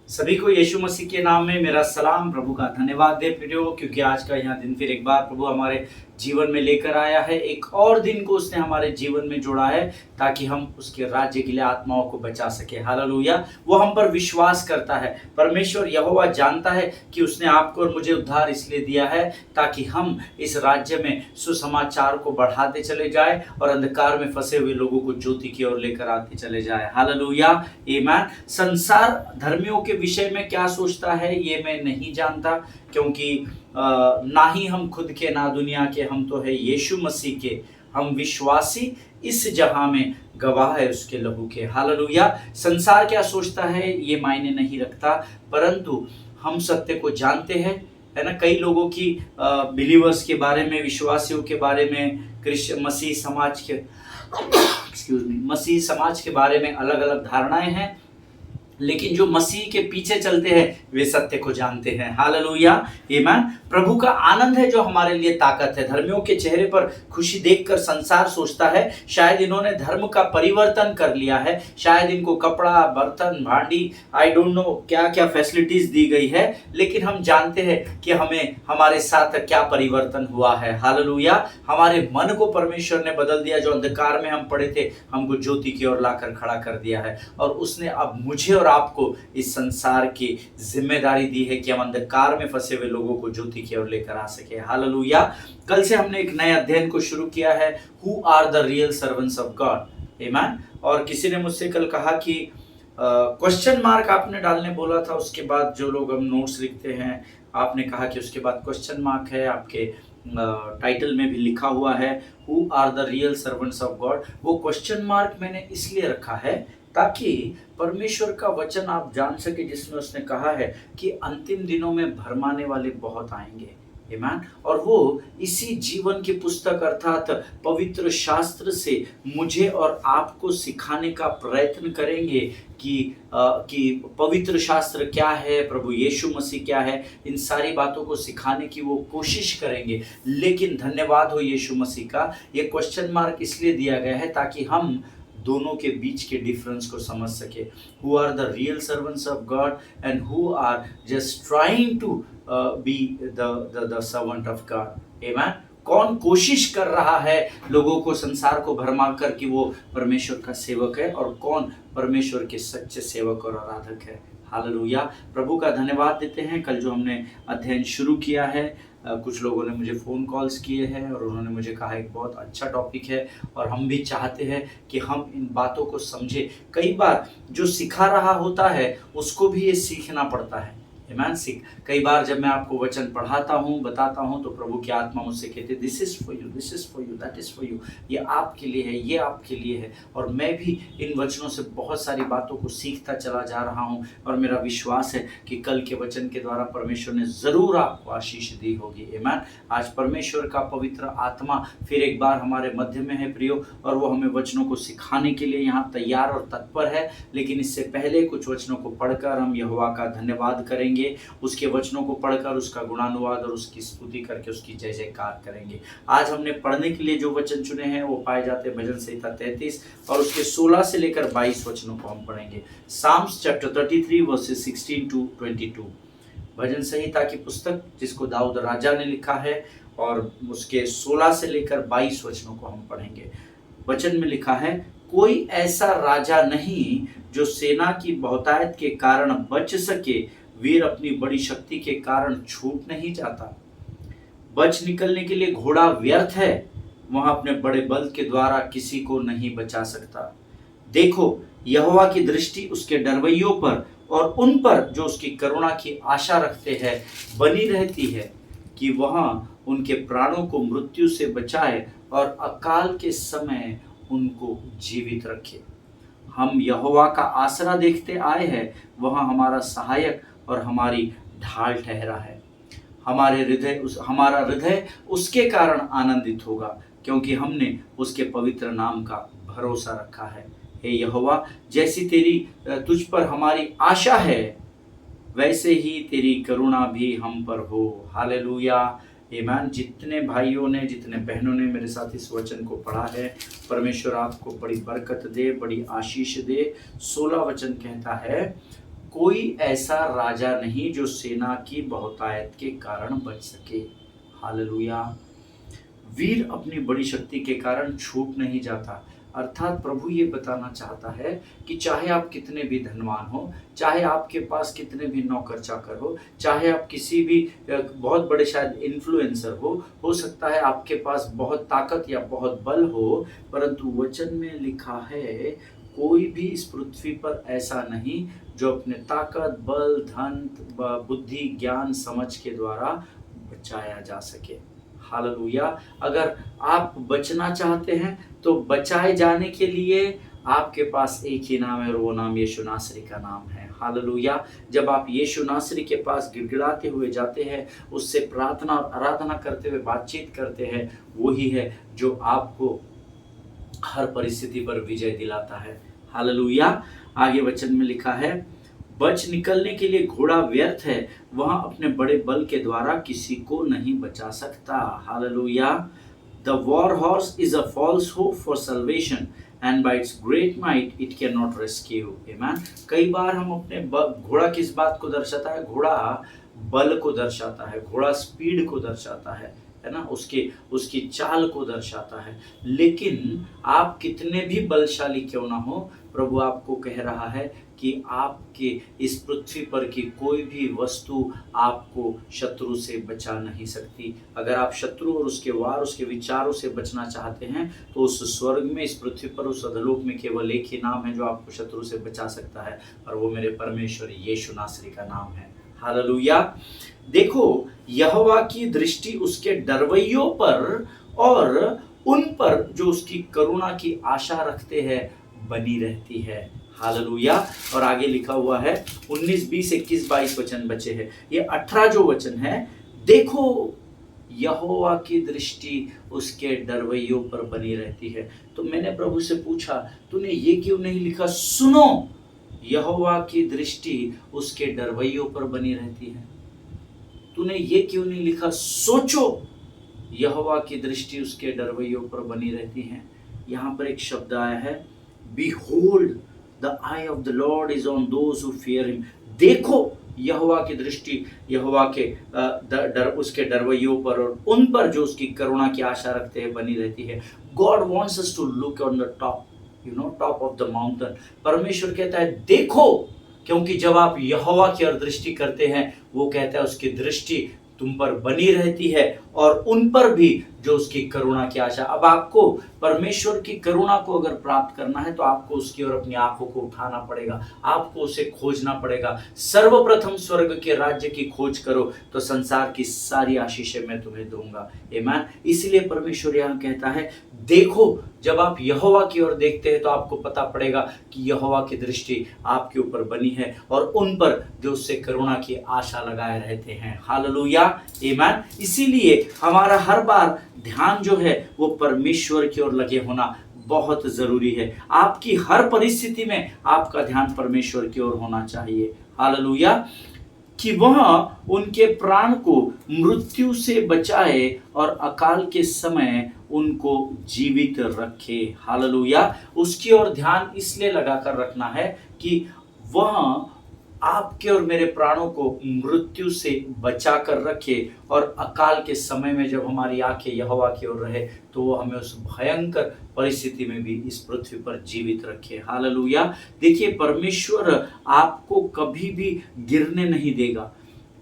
सभी को यीशु मसीह के नाम में मेरा सलाम। प्रभु का धन्यवाद दे प्रियो, क्योंकि आज का यह दिन फिर एक बार प्रभु हमारे जीवन में लेकर आया है। एक और दिन को उसने हमारे जीवन में जोड़ा है ताकि हम उसके राज्य के लिए आत्माओं को बचा सके। हालेलुया। वो हम पर विश्वास करता है। परमेश्वर यहोवा जानता है कि उसने आपको और मुझे उद्धार इसलिए दिया है ताकि हम इस राज्य में सुसमाचार को बढ़ाते चले जाए और अंधकार में फंसे हुए लोगों को ज्योति की ओर लेकर आते चले जाए। हालेलुया, आमीन। संसार धर्मियों के विषय में क्या सोचता है ये मैं नहीं जानता, क्योंकि ना ही हम खुद के ना दुनिया के, हम तो है यीशु मसीह के। हम विश्वासी इस जहां में गवाह है उसके लहू के। हालेलुया। संसार क्या सोचता है ये मायने नहीं रखता, परंतु हम सत्य को जानते हैं, है ना। कई लोगों की बिलीवर्स के बारे में, विश्वासियों के बारे में, मसीह समाज के मसीह समाज के बारे में अलग अलग धारणाएं हैं, लेकिन जो मसीह के पीछे चलते हैं वे सत्य को जानते हैं। हालेलुया, आमीन। प्रभु का आनंद है जो हमारे लिए ताकत है। धर्मियों के चेहरे पर खुशी देखकर संसार सोचता है शायद इन्होंने धर्म का परिवर्तन कर लिया है, शायद इनको कपड़ा, बर्तन, भांडी, आई डोंट नो क्या क्या फैसिलिटीज दी गई है, लेकिन हम जानते हैं कि हमें हमारे साथ क्या परिवर्तन हुआ है। हालेलुया। हमारे मन को परमेश्वर ने बदल दिया। जो अंधकार में हम पड़े थे हमको ज्योति की ओर लाकर खड़ा कर दिया है, और उसने अब मुझे और आपको इस संसार की जिम्मेदारी दी है कि हम अंधकार में फंसे हुए लोगों को ज्योति की ओर लेकर आ सके। हालेलुया। कल से हमने एक नए अध्ययन को शुरू किया है, who are the real servants of God. आमीन। और किसी ने मुझसे कल कहा कि क्वेश्चन मार्क आपने डालने बोला था, उसके बाद जो लोग हम नोट्स लिखते हैं आपने कहा कि उसके बाद क्वेश्चन मार्क है, आपके टाइटल में भी लिखा हुआ है who are the real servants of God. वो क्वेश्चन मार्क मैंने इसलिए रखा है ताकि परमेश्वर का वचन आप जान सके, जिसमें उसने कहा है कि अंतिम दिनों में भरमाने वाले बहुत आएंगे। आमीन। और वो इसी जीवन की पुस्तक अर्थात पवित्र शास्त्र से मुझे और आपको सिखाने का प्रयत्न करेंगे कि पवित्र शास्त्र क्या है, प्रभु यीशु मसीह क्या है, इन सारी बातों को सिखाने की वो कोशिश करेंगे। लेकिन धन्यवाद हो यीशु मसीह का, ये क्वेश्चन मार्क इसलिए दिया गया है ताकि हम दोनों के बीच के डिफरेंस को समझ सके। Who are the real servants of God and who are just trying to be the servant of God. आमीन। कौन कोशिश कर रहा है लोगों को, संसार को भरमा कर कि वो परमेश्वर का सेवक है, और कौन परमेश्वर के सच्चे सेवक और आराधक है। हालेलुया। प्रभु का धन्यवाद देते हैं। कल जो हमने अध्ययन शुरू किया है, कुछ लोगों ने मुझे फ़ोन कॉल्स किए हैं और उन्होंने मुझे कहा एक बहुत अच्छा टॉपिक है, और हम भी चाहते हैं कि हम इन बातों को समझें। कई बार जो सिखा रहा होता है उसको भी ये सीखना पड़ता है। आमीन। कई बार जब मैं आपको वचन पढ़ाता हूँ, बताता हूँ, तो प्रभु की आत्मा मुझसे कहती है this is for you, this is for you, that is for you. ये आपके लिए है, ये आपके लिए है। और मैं भी इन वचनों से बहुत सारी बातों को सीखता चला जा रहा हूँ, और मेरा विश्वास है कि कल के वचन के द्वारा परमेश्वर ने ज़रूर आपको आशीष दी होगी। आमीन। आज परमेश्वर का पवित्र आत्मा फिर एक बार हमारे मध्य में है प्रियो, और वो हमें वचनों को सिखाने के लिए यहाँ तैयार और तत्पर है। लेकिन इससे पहले कुछ वचनों को पढ़कर हम यहोवा का धन्यवाद करेंगे, उसके वचनों को पढ़कर उसका गुणानुवाद और उसकी स्तुति करके उसकी जय जयकार करेंगे। आज हमने पढ़ने के लिए जो वचन चुने हैं वो पाए जाते हैं भजन संहिता 33 और उसके 16 से लेकर 22 वचनों को हम पढ़ेंगे। Psalms chapter 33 verses 16 to 22। भजन संहिता की पुस्तक जिसको दाऊद राजा ने लिखा है, और उसके 16 से लेकर 22 वचनों को हम पढ़ेंगे। वचन में लिखा है, कोई ऐसा राजा नहीं जो सेना की बहुतायत के कारण बच सके, वीर अपनी बड़ी शक्ति के कारण छूट नहीं जाता। बच निकलने के लिए घोड़ा व्यर्थ है, वहां अपने बड़े बल के द्वारा किसी को नहीं बचा सकता। देखो, यहोवा की दृष्टि उसके डरवैयों पर और उन पर जो उसकी करुणा की आशा रखते हैं बनी रहती है, कि वहां उनके प्राणों को मृत्यु से बचाए और अकाल के समय उनको जीवित रखे। हम यहोवा का आसरा देखते आए हैं, वहां हमारा सहायक और हमारी ढाल ठहरा है। हमारा हृदय उसके कारण आनंदित होगा, क्योंकि हमने उसके पवित्र नाम का भरोसा रखा है। हे यहोवा, जैसी तुझ पर हमारी आशा है, वैसे ही तेरी करुणा भी हम पर हो। हालेलुया, आमीन। जितने भाइयों ने, जितने बहनों ने मेरे साथ इस वचन को पढ़ा है, परमेश्वर आपको बड़ी बरकत दे, बड़ी आशीष दे। 16 वचन कहता है, कोई ऐसा राजा नहीं जो सेना की बहुतायत के कारण बच सके। हालेलुया। वीर अपनी बड़ी शक्ति के कारण छूट नहीं जाता। अर्थात प्रभु ये बताना चाहता है कि चाहे आप कितने भी धनवान हो, चाहे आपके पास कितने भी नौकर चाकर हो, चाहे आप किसी भी बहुत बड़े शायद इन्फ्लुएंसर हो सकता है आपके पास बहुत ताकत या बहुत बल हो, परंतु वचन में लिखा है कोई भी इस पृथ्वी पर ऐसा नहीं जो अपने ताकत, बल, धन, बुद्धि, ज्ञान, समझ के द्वारा बचाया जा सके। हालेलुया। अगर आप बचना चाहते हैं तो बचाए जाने के लिए आपके पास एक ही नाम है और वो नाम यीशु नासरी का नाम है। हालेलुया। जब आप यीशु नासरी के पास गिड़गिड़ाते हुए जाते हैं, उससे प्रार्थना और आराधना करते हुए बातचीत करते हैं, वही है जो आपको हर परिस्थिति पर विजय दिलाता है। हालेलुया। आगे वचन में लिखा है, बच निकलने के लिए घोड़ा व्यर्थ है, वह अपने बड़े बल के द्वारा किसी को नहीं बचा सकता। हालेलुया। The war horse is a false hope for salvation and by its great might it can not rescue. आमीन। कई बार हम अपने घोड़ा किस बात को दर्शाता है? घोड़ा बल को दर्शाता है, घोड़ा स्पीड को दर्शाता है ना, उसकी चाल को दर्शाता है। लेकिन आप कितने भी बलशाली क्यों ना हो, प्रभु आपको कह रहा है कि आपके इस पृथ्वी पर की कोई भी वस्तु आपको शत्रु से बचा नहीं सकती। अगर आप शत्रु और उसके वार, उसके विचारों से बचना चाहते हैं तो उस स्वर्ग में, इस पृथ्वी पर, उस अधोलोक में केवल एक ही नाम है जो आपको शत्रु से बचा सकता है, और वो मेरे परमेश्वर यीशु नासरी का नाम है। हालेलुया। देखो, यहोवा की दृष्टि उसके डरवैयों पर और उन पर जो उसकी करुणा की आशा रखते हैं बनी रहती है। हालेलुया। और आगे लिखा हुआ है 19, 20, 21, 22 वचन बचे हैं। ये 18 जो वचन है, देखो यहोवा की दृष्टि उसके डरवैयों पर बनी रहती है। तो मैंने प्रभु से पूछा, तूने ये क्यों नहीं लिखा सुनो यहोवा की दृष्टि उसके डरवैयों पर बनी रहती है? तूने ये क्यों नहीं लिखा सोचो यहोवा की दृष्टि उसके डरवैयों पर बनी रहती है? यहाँ पर एक शब्द आया है, Behold, the eye of the Lord is on those who fear him. देखो यहोवा की दृष्टि यहोवा के उसके डरवैयों पर और उन पर जो उसकी करुणा की आशा रखते हैं बनी रहती है। God wants us to look on the top of the mountain. परमेश्वर कहता है देखो, क्योंकि जब आप यहोवा की ओर दृष्टि करते हैं, वो कहता है उसकी दृष्टि तुम पर बनी रहती है और उन पर भी जो उसकी करुणा की आशा। अब आपको परमेश्वर की करुणा को अगर प्राप्त करना है तो आपको उसकी ओर अपनी आंखों को उठाना पड़ेगा, आपको उसे खोजना पड़ेगा। सर्वप्रथम स्वर्ग के राज्य की खोज करो तो संसार की सारी आशीषें मैं तुम्हें दूंगा। आमीन। इसलिए परमेश्वर यहाँ कहता है देखो, जब आप यहोवा की ओर देखते हैं तो आपको पता पड़ेगा कि यहोवा की दृष्टि आपके ऊपर बनी है और उन पर जो उससे करुणा की आशा लगाए रहते हैं। हालेलुया। आमीन। इसीलिए हमारा हर बार ध्यान जो है वो परमेश्वर की ओर लगे होना बहुत जरूरी है। आपकी हर परिस्थिति में आपका ध्यान परमेश्वर की ओर होना चाहिए। हालेलुया। कि वह उनके प्राण को मृत्यु से बचाए और अकाल के समय उनको जीवित रखे। हालेलुया। उसकी ओर ध्यान इसलिए लगाकर रखना है कि वह आपके और मेरे प्राणों को मृत्यु से बचा कर रखे और अकाल के समय में जब हमारी आंखें यहोवा की ओर रहे तो वो हमें उस भयंकर परिस्थिति में भी इस पृथ्वी पर जीवित रखे। हालेलुया। देखिए, परमेश्वर आपको कभी भी गिरने नहीं देगा।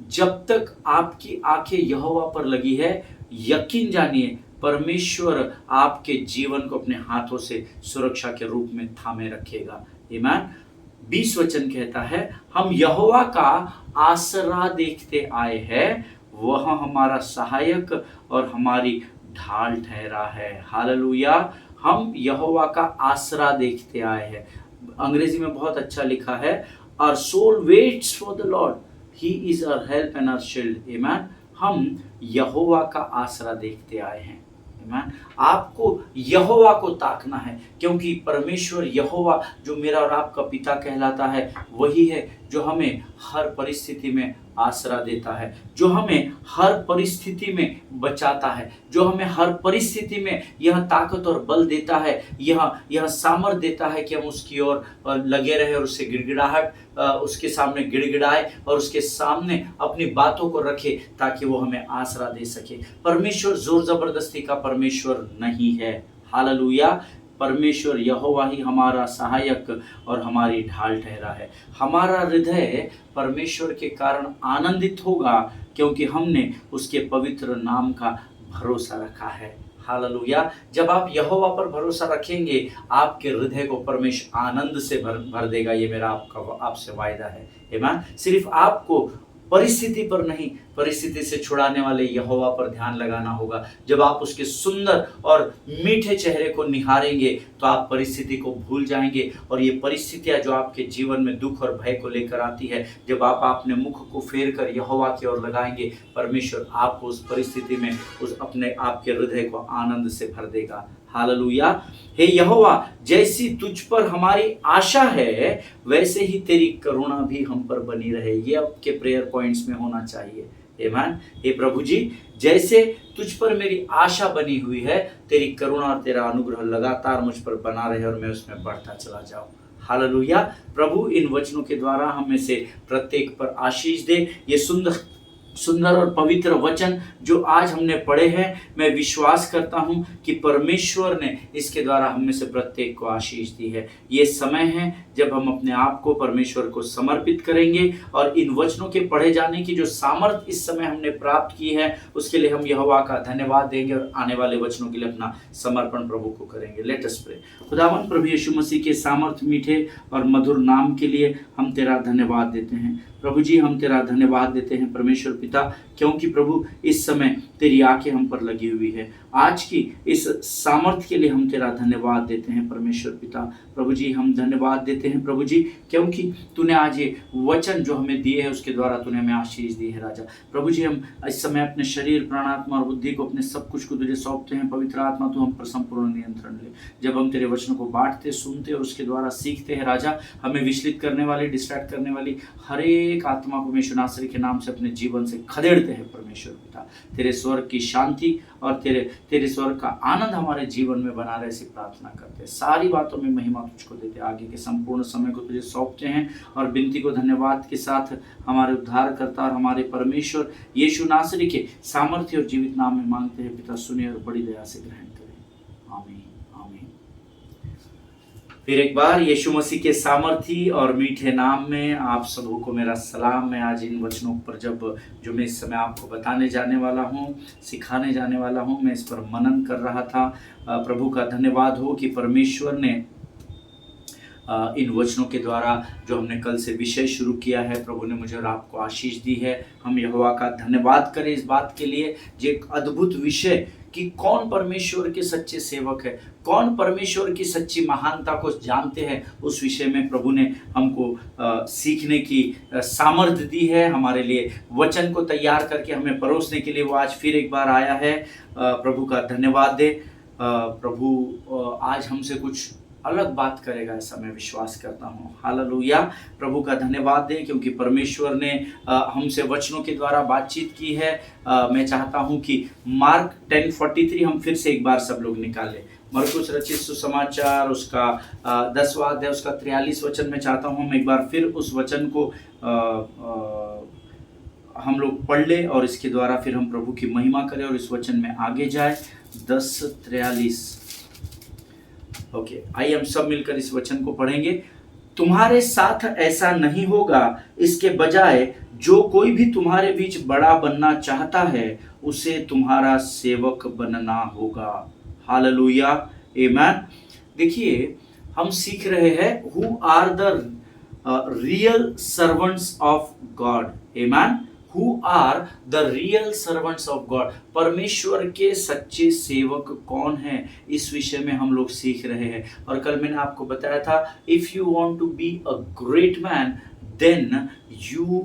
जब तक आपकी आंखें यहोवा पर लगी है, यकीन जानिए परमेश्वर आपके जीवन को अपने हाथों से सुरक्षा के रूप में थामे रखेगा। आमीन। 20 वचन कहता है, हम यहोवा का आसरा देखते आए हैं, वह हमारा सहायक और हमारी ढाल ठहरा है। हालेलुया। हम यहोवा का आसरा देखते आए हैं। अंग्रेजी में बहुत अच्छा लिखा है, our soul waits for the Lord, he is our help and our shield. आमीन। हम यहोवा का आसरा देखते आए हैं। आपको यहोवा को ताकना है, क्योंकि परमेश्वर यहोवा जो मेरा और आपका पिता कहलाता है वही है जो हमें हर परिस्थिति में आसरा देता है, जो हमें हर परिस्थिति में बचाता है, जो हमें हर परिस्थिति में यह ताकत और बल देता है, यह सामर्थ देता है कि हम उसकी ओर लगे रहे और उससे उसके सामने गिड़गिड़ाए और उसके सामने अपनी बातों को रखे ताकि वो हमें आसरा दे सके। परमेश्वर जोर जबरदस्ती का परमेश्वर नहीं है। हालेलुया। परमेश्वर यहोवा ही हमारा सहायक और हमारी ढाल ठहरा है। हमारा हृदय परमेश्वर के कारण आनंदित होगा क्योंकि हमने उसके पवित्र नाम का भरोसा रखा है। हालेलुया। जब आप यहोवा पर भरोसा रखेंगे, आपके हृदय को परमेश्वर आनंद से भर देगा। ये मेरा आपसे वायदा है। आमीन। सिर्फ आपको परिस्थिति पर नहीं, परिस्थिति से छुड़ाने वाले यहोवा पर ध्यान लगाना होगा। जब आप उसके सुंदर और मीठे चेहरे को निहारेंगे तो आप परिस्थिति को भूल जाएंगे। और ये परिस्थितियां जो आपके जीवन में दुख और भय को लेकर आती है, जब आप अपने मुख को फेर कर यहोवा की ओर लगाएंगे, परमेश्वर आपको उस परिस्थिति में आपके हृदय को आनंद से भर देगा। हालेलुया। हे यहोवा, जैसी तुझ पर हमारी आशा है वैसे ही तेरी करुणा भी हम पर बनी रहे। ये आपके प्रेयर पॉइंट्स में होना चाहिए। आमीन। हे प्रभु जी, जैसे तुझ पर मेरी आशा बनी हुई है, तेरी करुणा और तेरा अनुग्रह लगातार मुझ पर बना रहे और मैं उसमें बढ़ता चला जाऊं। हालेलुया। प्रभु इन वचनों के द्वारा हम में से प्रत्येक पर आशीष दे। ये सुंदर और पवित्र वचन जो आज हमने पढ़े हैं, मैं विश्वास करता हूं कि परमेश्वर ने इसके द्वारा हम में से प्रत्येक को आशीष दी है। ये समय है जब हम अपने आप को परमेश्वर को समर्पित करेंगे और इन वचनों के पढ़े जाने की जो सामर्थ इस समय हमने प्राप्त की है, उसके लिए हम यहोवा का धन्यवाद देंगे और आने वाले वचनों के लिए अपना समर्पण प्रभु को करेंगे। Let us pray. खुदावन प्रभु यीशु मसीह के सामर्थ मीठे और मधुर नाम के लिए हम तेरा धन्यवाद देते हैं। प्रभु जी, हम तेरा धन्यवाद देते हैं परमेश्वर पिता, क्योंकि प्रभु इस समय तेरी आंखें हम पर लगी हुई है। आज की इस सामर्थ्य के लिए हम तेरा धन्यवाद देते हैं परमेश्वर पिता। प्रभु जी, हम धन्यवाद देते हैं प्रभु जी, क्योंकि तूने आज ये वचन जो हमें दिए हैं उसके द्वारा तूने हमें आशीष दी है राजा। प्रभु जी, हम इस समय अपने शरीर, प्राणात्मा और बुद्धि को, अपने सब कुछ को तुझे सौंपते हैं। पवित्र आत्मा, तू हम पर संपूर्ण नियंत्रण ले। जब हम तेरे वचनों को बांटते, सुनते और उसके द्वारा सीखते हैं राजा, हमें विचलित करने वाली, डिस्ट्रैक्ट करने वाली हर एक आत्मा को यीशु नासरी के नाम से अपने जीवन से खदेड़ते हैं परमेश्वर पिता। तेरे स्वर्ग की शांति और तेरे स्वर्ग का आनंद हमारे जीवन में बना रहे, ऐसी प्रार्थना करते हैं। सारी बातों में महिमा तुझको देते, आगे के संपूर्ण समय को तुझे सौंपते हैं और विनती को धन्यवाद के साथ हमारे उद्धारकर्ता और हमारे परमेश्वर यीशु नासरी के सामर्थ्य और जीवित नाम में मांगते हैं पिता। सुने और बड़ी दया से ग्रहण करें। आमीन। आमीन। फिर एक बार यीशु मसीह के सामर्थी और मीठे नाम में आप सबों को मेरा सलाम। मैं आज इन वचनों पर जो मैं इस समय आपको बताने जाने वाला हूँ, सिखाने जाने वाला हूँ, मैं इस पर मनन कर रहा था। प्रभु का धन्यवाद हो कि परमेश्वर ने इन वचनों के द्वारा जो हमने कल से विषय शुरू किया है, प्रभु ने मुझे और आपको आशीष दी है। हम यहोवा का धन्यवाद करें इस बात के लिए, जो एक अद्भुत विषय कि कौन परमेश्वर के सच्चे सेवक है, कौन परमेश्वर की सच्ची महानता को जानते हैं, उस विषय में प्रभु ने हमको सीखने की सामर्थ्य दी है। हमारे लिए वचन को तैयार करके हमें परोसने के लिए वो आज फिर एक बार आया है। प्रभु का धन्यवाद दे। प्रभु आज हमसे कुछ अलग बात करेगा, ऐसा मैं विश्वास करता हूँ। हालेलुया। प्रभु का धन्यवाद दे क्योंकि परमेश्वर ने हमसे वचनों के द्वारा बातचीत की है। मैं चाहता हूँ कि मार्क 10:43 हम फिर से एक बार सब लोग निकालें। मरकुस रचित सुसमाचार उसका 10वां अध्याय उसका 43 वचन में चाहता हूँ हम एक बार फिर उस वचन को हम लोग पढ़ ले और इसके द्वारा फिर हम प्रभु की महिमा करें और इस वचन में आगे जाए। 10:43। ओके, आइए हम सब मिलकर इस वचन को पढ़ेंगे। तुम्हारे साथ ऐसा नहीं होगा, इसके बजाय जो कोई भी तुम्हारे बीच बड़ा बनना चाहता है उसे तुम्हारा सेवक बनना होगा। हालेलुया। आमीन। देखिए, हम सीख रहे हैं who are the real servants of God. आमीन। Who are the real servants of God? परमेश्वर के सच्चे सेवक कौन हैं, इस विषय में हम लोग सीख रहे हैं। और कल मैंने आपको बताया था, if you want to be a great man, then you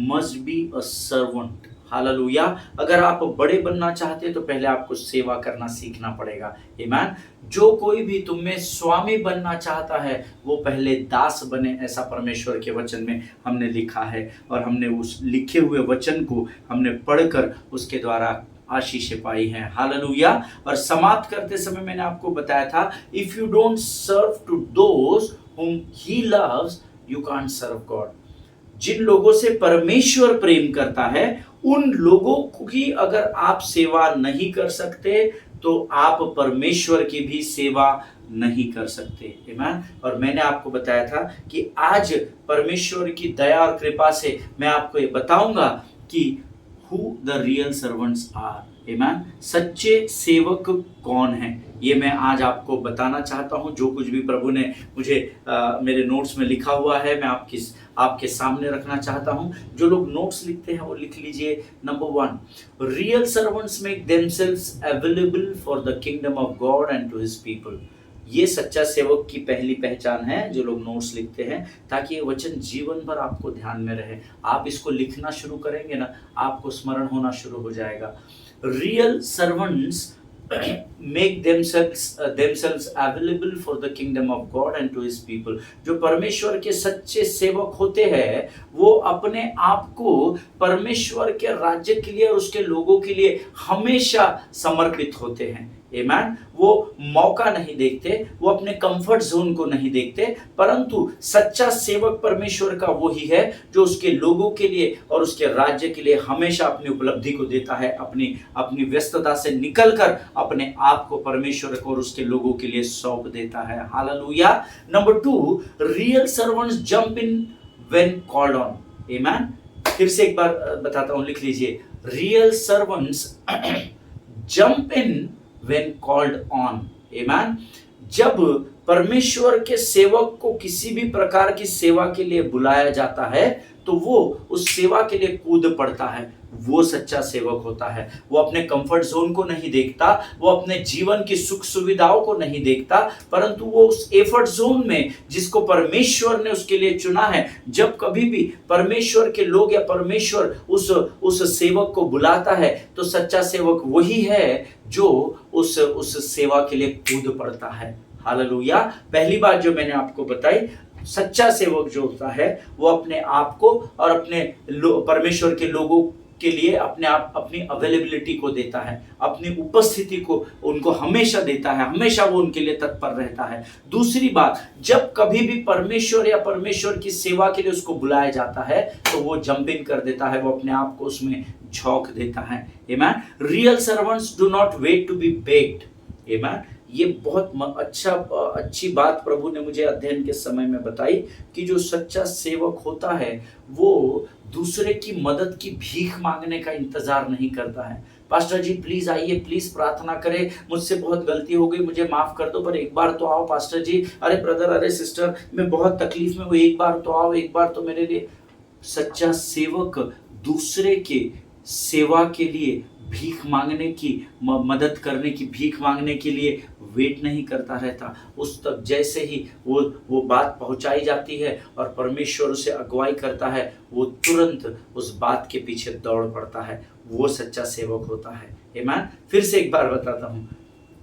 must be a servant. Hallelujah. अगर आप बड़े बनना चाहते हैं तो पहले आपको सेवा करना सीखना पड़ेगा। आमीन। जो कोई भी तुम में स्वामी बनना चाहता है वो पहले दास बने, ऐसा परमेश्वर के वचन में हमने लिखा है। और हमने उस लिखे हुए वचन को हमने पढ़कर उसके द्वारा आशीषें पाई हैं। हालेलुया। और समाप्त करते समय मैंने आपको बताया था, if you don't serve to those whom he loves you can't serve God। जिन लोगों से परमेश्वर प्रेम करता है उन लोगों की अगर आप सेवा नहीं कर सकते तो आप परमेश्वर की भी सेवा नहीं कर सकते। आमीन। और मैंने आपको बताया था कि आज परमेश्वर की दया और कृपा से मैं आपको ये बताऊंगा कि who the real servants are। आमीन। सच्चे सेवक कौन हैं ये मैं आज आपको बताना चाहता हूं। जो कुछ भी प्रभु ने मुझे मेरे नोट्स में लिखा हुआ है मैं आपके सामने रखना चाहता हूं। जो लोग नोट्स लिखते हैं वो लिख लीजिए। Number 1, real servants make themselves available for the kingdom of God and to his people. ये सच्चा सेवक की पहली पहचान है जो लोग नोट्स लिखते हैं, ताकि ये वचन जीवन भर आपको ध्यान में रहे। आप इसको लिखना शुरू करेंगे ना, आपको स्मरण होना शुरू हो जाएगा। Real servants make themselves available for the kingdom of God and to his people। जो परमेश्वर के सच्चे सेवक होते हैं वो अपने आप को परमेश्वर के राज्य के लिए और उसके लोगों के लिए हमेशा समर्पित होते हैं। आमीन। वो मौका नहीं देखते, वो अपने कंफर्ट जोन को नहीं देखते, परंतु सच्चा सेवक परमेश्वर का वो ही है जो उसके लोगों के लिए और उसके राज्य के लिए हमेशा अपनी उपलब्धि को देता है, अपनी व्यस्तता से निकलकर अपने आप को परमेश्वर को और उसके लोगों के लिए सौंप देता है। Hallelujah. Number 2, real servants jump in when called on. आमीन। फिर से एक बार बताता हूं, लिख लीजिए। Real servants jump in when called on। आमीन। जब परमेश्वर के सेवक को किसी भी प्रकार की सेवा के लिए बुलाया जाता है तो वो उस सेवा के लिए कूद पड़ता है। वो सच्चा सेवक होता है। वो अपने कंफर्ट जोन को नहीं देखता, वो अपने जीवन की सुख सुविधाओं को नहीं देखता, परंतु वो उस एफर्ट जोन में जिसको परमेश्वर ने उसके लिए चुना है, जब कभी भी परमेश्वर के लोग या परमेश्वर उस सेवक को बुलाता है तो सच्चा सेवक वही है जो उस सेवा के लिए कूद पड़ता है। हालेलुया। पहली बात जो मैंने आपको बताई, सच्चा सेवक जो होता है वो अपने आप को और अपने परमेश्वर के लोगों के लिए अपनी अवेलेबिलिटी को देता है, अपनी उपस्थिति को उनको हमेशा देता है, हमेशा वो उनके लिए तत्पर रहता है। दूसरी बात, जब कभी भी परमेश्वर या परमेश्वर की सेवा के लिए उसको बुलाया जाता है तो वो जंप इन कर देता है, वो अपने आप को उसमें झोंक देता है। Amen. Real servants do not wait to be begged. Amen. ये बहुत अच्छी बात प्रभु ने मुझे अध्ययन के समय में बताई कि जो सच्चा सेवक होता है वो दूसरे की मदद की भीख मांगने का इंतजार नहीं करता है। पास्टर जी प्लीज आइए, प्लीज प्रार्थना करें, मुझसे बहुत गलती हो गई, मुझे माफ कर दो, पर एक बार तो आओ पास्टर जी, अरे ब्रदर, अरे सिस्टर, मैं बहुत तकलीफ में हूँ, एक बार तो आओ, एक बार तो मेरे लिए। सच्चा सेवक दूसरे के सेवा के लिए भीख मांगने की, मदद करने की, भीख मांगने के लिए वेट नहीं करता रहता। उस तक जैसे ही वो बात पहुंचाई जाती है और परमेश्वर उसे अगुवाई करता है, वो तुरंत उस बात के पीछे दौड़ पड़ता है। वो सच्चा सेवक होता है। आमीन। फिर से एक बार बताता हूँ।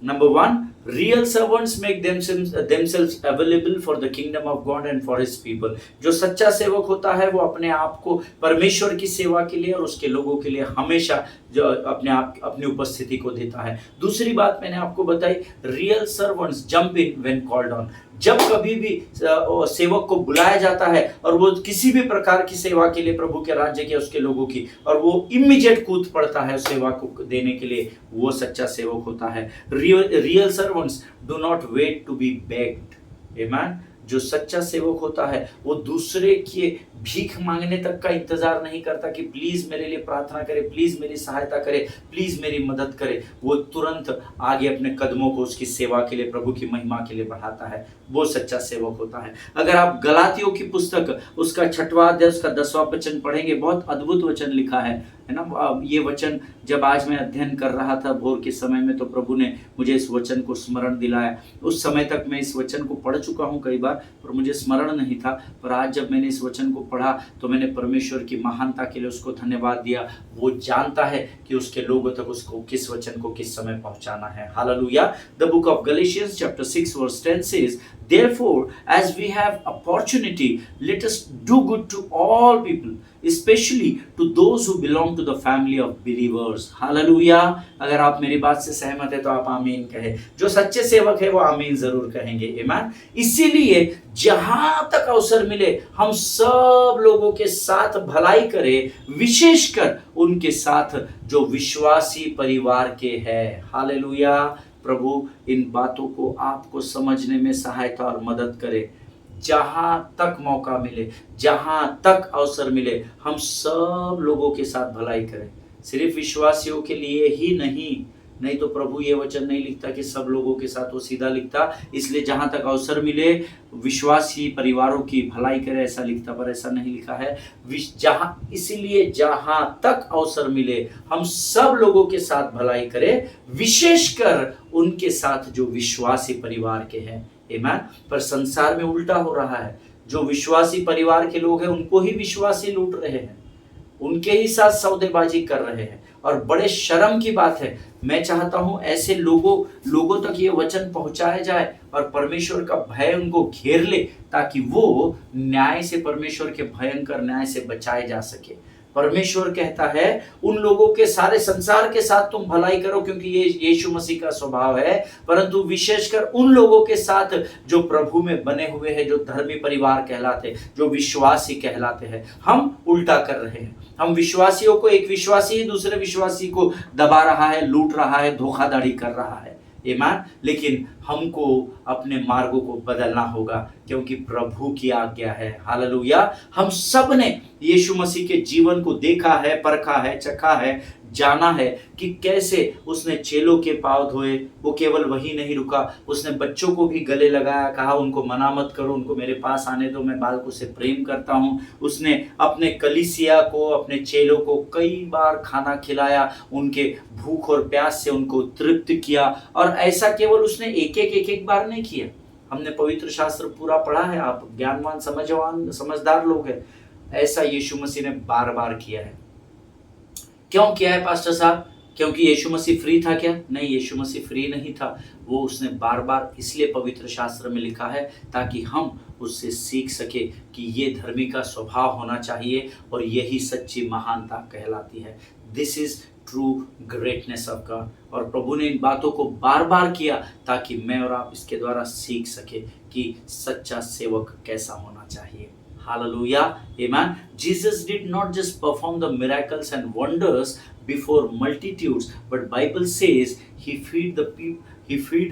Number 1, real servants make themselves available for the kingdom of God and for his people। जो सच्चा सेवक होता है वो अपने आप को परमेश्वर की सेवा के लिए और उसके लोगों के लिए हमेशा जो अपनी उपस्थिति को देता है। दूसरी बात मैंने आपको बताई, real servants jump in when called on. जब कभी भी सेवक को बुलाया जाता है और वो किसी भी प्रकार की सेवा के लिए, प्रभु के राज्य के उसके लोगों की, और वो इमीडिएट कूद पड़ता है सेवा को देने के लिए, वो सच्चा सेवक होता है। Real servants do not wait to be begged. Amen. जो सच्चा सेवक होता है वो दूसरे के भीख मांगने तक का इंतजार नहीं करता कि प्लीज मेरे लिए प्रार्थना करे, प्लीज मेरी सहायता करे, प्लीज मेरी मदद करे। वो तुरंत आगे अपने कदमों को उसकी सेवा के लिए, प्रभु की महिमा के लिए बढ़ाता है। वो सच्चा सेवक होता है। अगर आप गलातियों की पुस्तक उसका 6वां अध्याय उसका 10वां वचन पढ़ेंगे, बहुत अद्भुत वचन लिखा है ना। ये वचन जब आज मैं अध्ययन कर रहा था भोर के समय में, तो प्रभु ने मुझे इस वचन को स्मरण दिलाया। उस समय तक मैं इस वचन को पढ़ चुका हूँ कई बार, पर मुझे स्मरण नहीं था, पर आज जब मैंने इस वचन को पढ़ा तो मैंने परमेश्वर की महानता के लिए उसको धन्यवाद दिया। वो जानता है कि उसके लोगों तक उसको किस वचन को किस समय पहुंचाना है। Hallelujah. The book of Galatians chapter 6 verse 10 says, therefore as we have opportunity, let us do good to all people, especially to those who belong to the family of believers. Hallelujah. अगर आप मेरी बात से सहमत है तो आप आमीन कहें। जो सच्चे सेवक है वो आमीन जरूर कहेंगे। आमीन। इसीलिए जहां तक अवसर मिले हम सब लोगों के साथ भलाई करें, विशेषकर उनके साथ जो विश्वासी परिवार के हैं। हालेलुया। प्रभु इन बातों को आपको समझने में सहायता और मदद करे। जहां तक मौका मिले, जहां तक अवसर मिले, हम सब लोगों के साथ भलाई करें। सिर्फ विश्वासियों के लिए ही नहीं तो प्रभु ये वचन नहीं लिखता कि सब लोगों के साथ, वो सीधा लिखता इसलिए जहां तक अवसर मिले विश्वासी परिवारों की भलाई करे, ऐसा लिखता, पर ऐसा नहीं लिखा है। इसीलिए जहां तक अवसर मिले हम सब लोगों के साथ भलाई करें, विशेषकर उनके साथ जो विश्वासी परिवार के हैं। आमीन। पर संसार में उल्टा हो रहा है। जो विश्वासी परिवार के लोग हैं उनको ही विश्वासी लूट रहे हैं, उनके ही साथ सौदेबाजी कर रहे हैं। और बड़े शर्म की बात है। मैं चाहता हूं ऐसे लोगों तक ये वचन पहुंचाया जाए और परमेश्वर का भय उनको घेर ले, ताकि वो न्याय से, परमेश्वर के भयंकर न्याय से बचाए जा सके। परमेश्वर कहता है उन लोगों के, सारे संसार के साथ तुम भलाई करो क्योंकि ये यीशु मसीह का स्वभाव है, परंतु विशेषकर उन लोगों के साथ जो प्रभु में बने हुए हैं, जो धर्मी परिवार कहलाते, जो विश्वासी कहलाते हैं। हम उल्टा कर रहे हैं। हम विश्वासियों को, एक विश्वासी ही दूसरे विश्वासी को दबा रहा है, लूट रहा है, धोखाधड़ी कर रहा है। आमीन। लेकिन हमको अपने मार्गों को बदलना होगा क्योंकि प्रभु की आज्ञा है। हालेलुया। हम सब ने यीशु मसीह के जीवन को देखा है, परखा है, चखा है, जाना है कि कैसे उसने चेलों के पांव धोए। वो केवल वही नहीं रुका, उसने बच्चों को भी गले लगाया, कहा उनको मना मत करो, उनको मेरे पास आने दो, मैं बालकों से प्रेम करता हूँ। उसने अपने कलीसिया को, अपने चेलों को कई बार खाना खिलाया, उनके भूख और प्यास से उनको तृप्त किया। और ऐसा केवल उसने एक बार नहीं किया। हमने पवित्र शास्त्र पूरा पढ़ा है, आप ज्ञानवान समझदार लोग हैं। ऐसा यीशु मसीह ने बार बार किया है। क्यों किया है पास्टर साहब? क्योंकि यीशु मसीह फ्री था क्या? नहीं, यीशु मसीह फ्री नहीं था। वो उसने बार बार इसलिए पवित्र शास्त्र में लिखा है ताकि हम उससे सीख सके कि ये धर्मी का स्वभाव होना चाहिए और यही सच्ची महानता कहलाती है। This is true greatness of God. और प्रभु ने इन बातों को बार बार किया ताकि मैं और आप इसके द्वारा सीख सके कि सच्चा सेवक कैसा होना चाहिए। Hallelujah. Amen. Jesus did not just perform the miracles and wonders before multitudes, but Bible says he feed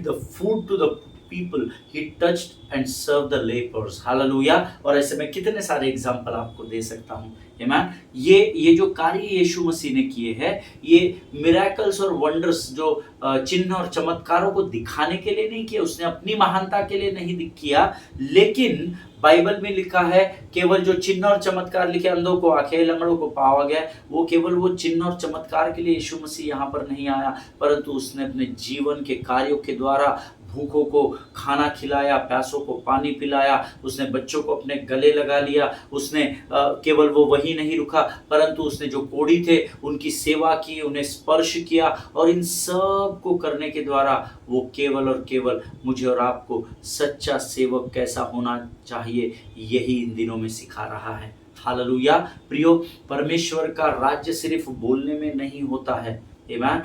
the food to the people. He touched and served the lepers. Hallelujah. और ऐसे मैं कितने सारे एग्जाम्पल आपको दे सकता हूँ। आमीन। ये जो कार्य यीशु मसीह ने किए हैं, ये मिरेकल्स और वंडर्स, जो चिन्ह और चमत्कारों को दिखाने के लिए नहीं किया, उसने अपनी महानता के लिए नहीं किया, लेकिन बाइबल में लिखा है केवल जो चिन्ह और चमत्कार लिखे, अंधों को आंखें, लंगड़ों को पावा गया, वो केवल वो चिन्ह और चमत्कार के लिए यीशु मसीह यहाँ पर नहीं आया, परंतु उसने अपने जीवन के कार्यों के द्वारा भूखों को खाना खिलाया, प्यासों को पानी पिलाया, उसने बच्चों को अपने गले लगा लिया। उसने केवल वो वही नहीं रुका, परंतु उसने जो कोढ़ी थे उनकी सेवा की, उन्हें स्पर्श किया, और इन सब को करने के द्वारा वो केवल और केवल मुझे और आपको सच्चा सेवक कैसा होना चाहिए यही इन दिनों में सिखा रहा है। हालेलुया। प्रियो, परमेश्वर का राज्य सिर्फ बोलने में नहीं होता है। आमीन।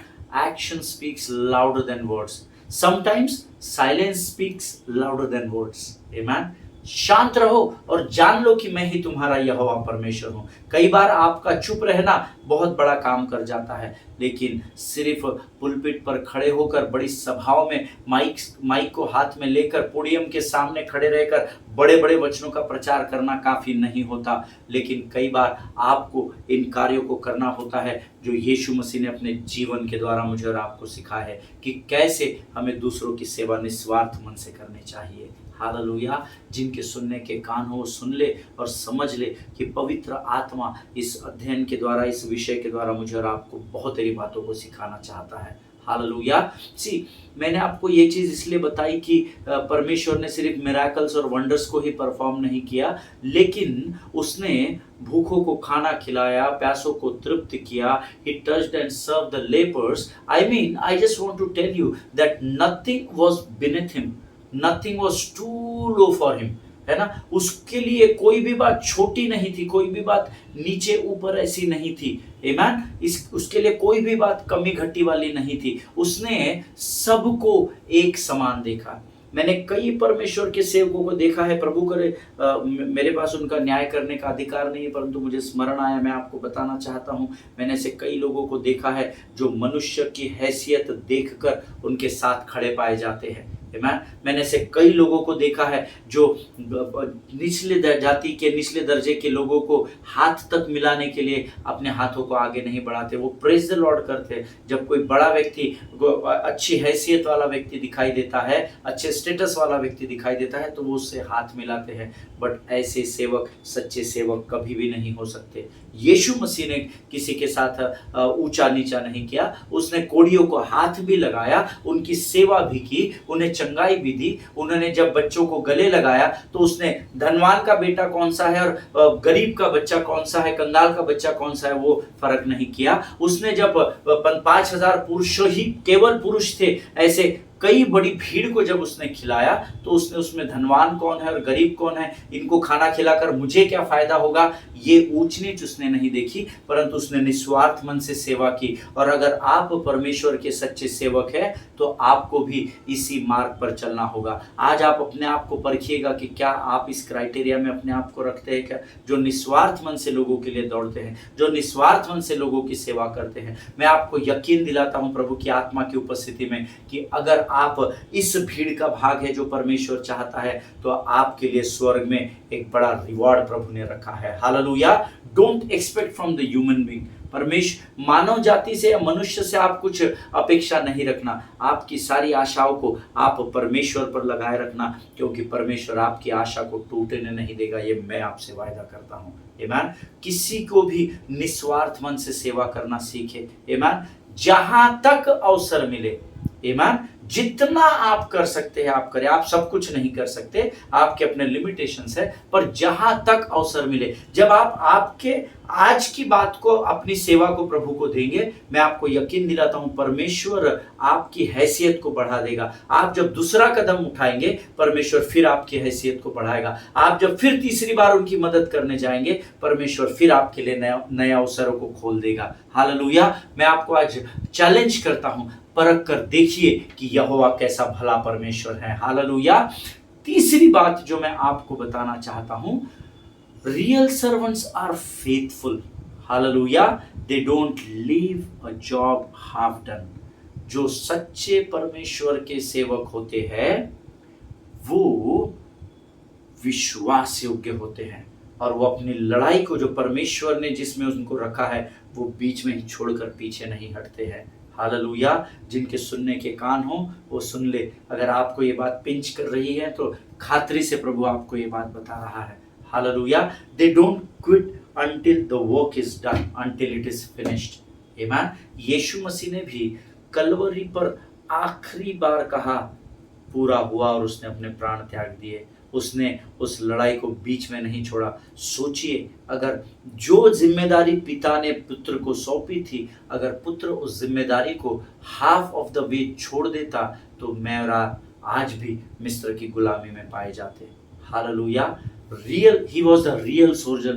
Action speaks louder than words. Sometimes silence speaks louder than words. Amen. शांत रहो और जान लो कि मैं ही तुम्हारा यहोवा परमेश्वर हूँ। कई बार आपका चुप रहना बहुत बड़ा काम कर जाता है, लेकिन सिर्फ पुलपिट पर खड़े होकर, बड़ी सभाओं में माइक को हाथ में लेकर, पोडियम के सामने खड़े रहकर बड़े बड़े वचनों का प्रचार करना काफ़ी नहीं होता, लेकिन कई बार आपको इन कार्यों को करना होता है जो यीशु मसीह ने अपने जीवन के द्वारा मुझे और आपको सिखाया है कि कैसे हमें दूसरों की सेवा निस्वार्थ मन से करनी चाहिए। हालेलुया। जिनके सुनने के कान हो सुन ले और समझ ले कि पवित्र आत्मा इस अध्ययन के द्वारा, इस विषय के द्वारा मुझे और आपको बहुत सारी बातों को सिखाना चाहता है। हालेलुया। सी, मैंने आपको ये चीज़ इसलिए बताई कि परमेश्वर ने सिर्फ मिराकल्स और वंडर्स को ही परफॉर्म नहीं किया, लेकिन उसने भूखों को खाना खिलाया, प्यासों को तृप्त किया। He touched and serve the lepers. I mean, I just want to tell you that nothing was beneath him, nothing was too low for him, है ना। उसके लिए कोई भी बात छोटी नहीं थी, कोई भी बात नीचे ऊपर ऐसी नहीं थी। आमीन। इस उसके लिए कोई भी बात कमी घटी वाली नहीं थी। उसने सबको एक समान देखा। मैंने कई परमेश्वर के सेवकों को देखा है, प्रभु करे मेरे पास उनका न्याय करने का अधिकार नहीं है, परंतु मुझे स्मरण आया, मैं आपको बताना चाहता हूं। मैंने ऐसे कई लोगों को देखा है जो मनुष्य की हैसियत देखकर उनके साथ खड़े पाए जाते हैं। मैंने ऐसे कई लोगों को देखा है जो निचले जाति के, निचले दर्जे के लोगों को हाथ तक मिलाने के लिए अपने हाथों को आगे नहीं बढ़ाते, वो प्रेज द लॉर्ड करते। जब कोई बड़ा व्यक्ति, अच्छी हैसियत वाला व्यक्ति दिखाई देता है, अच्छे स्टेटस वाला व्यक्ति दिखाई देता है, तो वो उससे हाथ मिलाते हैं। बट ऐसे सेवक, सच्चे सेवक कभी भी नहीं हो सकते। यीशु मसीह ने किसी के साथ ऊंचा नीचा नहीं किया। उसने कोढ़ियों को हाथ भी लगाया, उनकी सेवा भी की, उन्हें चंगाई भी दी। उन्होंने जब बच्चों को गले लगाया तो उसने धनवान का बेटा कौन सा है और गरीब का बच्चा कौन सा है, कंगाल का बच्चा कौन सा है, वो फर्क नहीं किया। उसने जब 5,000 पुरुष ही केवल पुरुष थे, ऐसे कई बड़ी भीड़ को जब उसने खिलाया, तो उसने उसमें धनवान कौन है और गरीब कौन है, इनको खाना खिलाकर मुझे क्या फायदा होगा, ये ऊंच नीच उसने नहीं देखी, परंतु उसने निस्वार्थ मन से सेवा की। और अगर आप परमेश्वर के सच्चे सेवक हैं तो आपको भी इसी मार्ग पर चलना होगा। आज आप अपने आप को परखिएगा कि क्या आप इस क्राइटेरिया में अपने आप को रखते हैं क्या, जो निस्वार्थ मन से लोगों के लिए दौड़ते हैं, जो निस्वार्थ मन से लोगों की सेवा करते हैं। मैं आपको यकीन दिलाता हूं प्रभु की आत्मा की उपस्थिति में कि अगर आप इस भीड़ का भाग है जो परमेश्वर चाहता है, तो आपके लिए स्वर्ग में एक बड़ा रिवॉर्ड प्रभु ने रखा है। Hallelujah. Don't expect from the human being. परमेश्वर, मानव जाति से या मनुष्य से आप कुछ अपेक्षा नहीं रखना। आपकी सारी आशाओं को आप परमेश्वर पर लगाए रखना, क्योंकि परमेश्वर आपकी आशा को टूटने नहीं देगा। ये मैं आपसे वायदा करता हूँ। आमीन। किसी को भी निस्वार्थ मन से सेवा करना सीखे। आमीन। जहां तक अवसर मिले, आमीन, जितना आप कर सकते हैं आप करें। आप सब कुछ नहीं कर सकते, आपके अपने लिमिटेशंस है, पर जहां तक अवसर मिले, जब आप आपके आज की बात को, अपनी सेवा को प्रभु को देंगे, मैं आपको यकीन दिलाता हूं परमेश्वर आपकी हैसियत को बढ़ा देगा। आप जब दूसरा कदम उठाएंगे, परमेश्वर फिर आपकी हैसियत को बढ़ाएगा। आप जब फिर तीसरी बार उनकी मदद करने जाएंगे, परमेश्वर फिर आपके लिए नए अवसरों को खोल देगा। हालेलुया। मैं आपको आज चैलेंज करता हूं, परख कर देखिए कि यहोवा कैसा भला परमेश्वर है। हालेलुया। तीसरी बात जो मैं आपको बताना चाहता हूं, real servants are faithful. Hallelujah. They don't leave a job half done. जो सच्चे परमेश्वर के सेवक होते हैं वो विश्वास योग्य होते हैं, और वो अपनी लड़ाई को जो परमेश्वर ने जिसमें उनको रखा है, वो बीच में ही छोड़कर पीछे नहीं हटते हैं। हालेलुया। जिनके सुनने के कान हो वो सुन ले। अगर आपको ये बात पिंच कर रही है तो खातरी से प्रभु आपको ये बात बता रहा है। Hallelujah. They don't quit until the work is done, until it is finished. Amen. यीशु मसीह ने भी कलवरी पर आखिरी बार कहा पूरा हुआ, और उसने अपने प्राण त्याग दिए। उसने उस लड़ाई को बीच में नहीं छोड़ा। सोचिए, अगर जो जिम्मेदारी पिता ने पुत्र को सौंपी थी, अगर पुत्र उस जिम्मेदारी को हाफ ऑफ द वे छोड़ देता, तो मैं और आप आज भी मिस्र की गुलामी में पाए जाते। Hallelujah. he was the real soldier,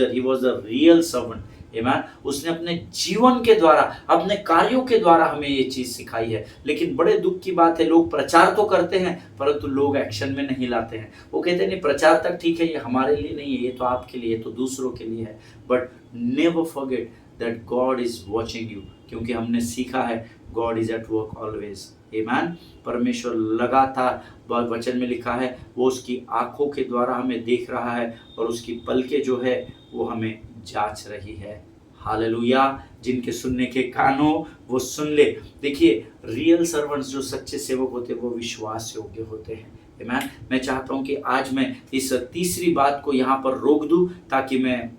he was the real servant. आमीन। उसने अपने जीवन के द्वारा, अपने कार्यों के द्वारा हमें ये चीज सिखाई है। लेकिन बड़े दुख की बात है, लोग प्रचार तो करते हैं परंतु लोग एक्शन में नहीं लाते हैं। वो कहते हैं नहीं, प्रचार तक ठीक है, ये हमारे लिए नहीं है, ये तो आपके लिए, ये तो दूसरों के लिए है। But never forget that God is watching you, क्योंकि हमने सीखा है God is at work always. आमीन। परमेश्वर लगातार, वचन में लिखा है, वो उसकी आंखों के द्वारा हमें देख रहा है, और उसकी पलकें जो है वो हमें जांच रही है। हालेलुया। जिनके सुनने के कान हो वो सुन ले। देखिए, रियल सर्वेंट्स, जो सच्चे सेवक होते हैं, वो विश्वास योग्य होते हैं। आमीन। मैं चाहता हूं कि आज मैं इस तीसरी बात को यहाँ पर रोक दूं, ताकि मैं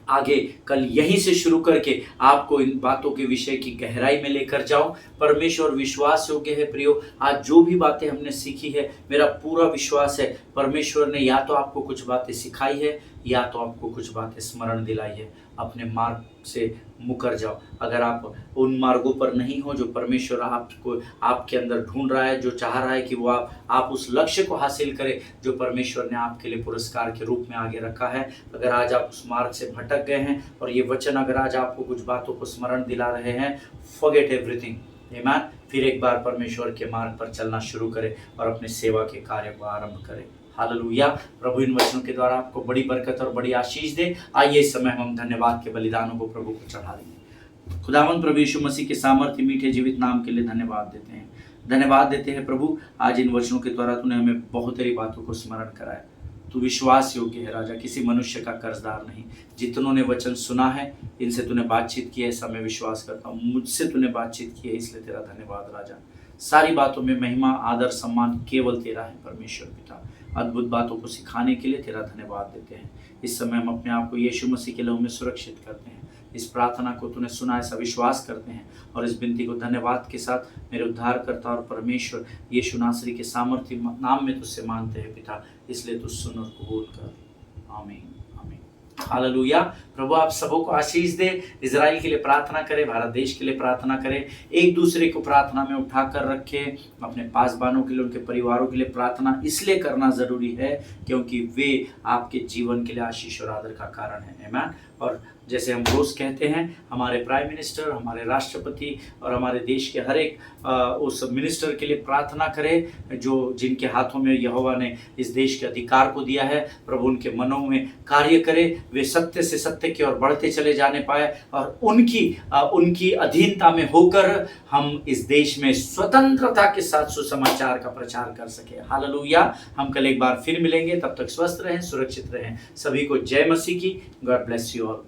आगे कल यहीं से शुरू करके आपको इन बातों के विषय की गहराई में लेकर जाऊं। परमेश्वर विश्वास योग्य है प्रियो। आज जो भी बातें हमने सीखी है, मेरा पूरा विश्वास है परमेश्वर ने या तो आपको कुछ बातें सिखाई है या तो आपको कुछ बातें स्मरण दिलाई है। अपने मार्ग से मुकर जाओ। अगर आप उन मार्गों पर नहीं हो जो परमेश्वर आपको आपके अंदर ढूंढ रहा है, जो चाह रहा है कि वो आप उस लक्ष्य को हासिल करें जो परमेश्वर ने आपके लिए पुरस्कार के रूप में आगे रखा है, अगर आज आप उस मार्ग से भटक गए हैं और ये वचन अगर आज आपको कुछ बातों को स्मरण दिला रहे हैं, फॉरगेट एवरीथिंग, आमीन। फिर एक बार परमेश्वर के मार्ग पर चलना शुरू करें और अपने सेवा के कार्य को आरंभ करें। हालेलुया। प्रभु इन वचनों के द्वारा आपको बड़ी बरकत और बड़ी आशीष दे। आइए इस समय हम धन्यवाद के बलिदानों को प्रभु को चढ़ा देंगे। खुदावंद प्रभु यीशु मसीह के सामर्थ्य मीठे जीवित नाम के लिए धन्यवाद देते हैं। धन्यवाद देते हैं प्रभु, आज इन वचनों के द्वारा तूने हमें बहुत सारी बातों को स्मरण कराया। तू विश्वास योग्य है राजा, किसी मनुष्य का कर्जदार नहीं। जितनों ने वचन सुना है, इनसे तूने बातचीत की है, ऐसा मैं विश्वास करता हूँ। मुझसे तूने बातचीत की है, इसलिए तेरा धन्यवाद राजा। सारी बातों में महिमा आदर सम्मान केवल तेरा है परमेश्वर पिता। अद्भुत बातों को सिखाने के लिए तेरा धन्यवाद देते हैं। इस समय हम अपने आप को यीशु मसीह के लहू में सुरक्षित करते हैं। इस प्रार्थना को तूने सुना, ऐसा विश्वास करते हैं और इस विनती को धन्यवाद के साथ मेरे उद्धारकर्ता और परमेश्वर यीशु नासरी के सामर्थ्य नाम में तुझसे मांगते हैं पिता, इसलिए तू सुन और कबूल कर। आमीन। हालेलुया। प्रभु आप सबों को आशीष दे। इजराइल के लिए प्रार्थना करें, भारत देश के लिए प्रार्थना करें, एक दूसरे को प्रार्थना में उठाकर रखें। अपने पासबानों के लिए, उनके परिवारों के लिए प्रार्थना इसलिए करना जरूरी है क्योंकि वे आपके जीवन के लिए आशीष और आदर का कारण है। आमीन। और जैसे हम रोज कहते हैं, हमारे प्राइम मिनिस्टर, हमारे राष्ट्रपति और हमारे देश के हर एक उस मिनिस्टर के लिए प्रार्थना करें जो जिनके हाथों में यहोवा ने इस देश के अधिकार को दिया है। प्रभु उनके मनों में कार्य करे, वे सत्य से सत्य की ओर बढ़ते चले जाने पाए और उनकी अधीनता में होकर हम इस देश में स्वतंत्रता के साथ सुसमाचार का प्रचार कर सके। हालेलुया। हम कल एक बार फिर मिलेंगे, तब तक स्वस्थ रहें, सुरक्षित रहें। सभी को जय मसीह की। God bless you all.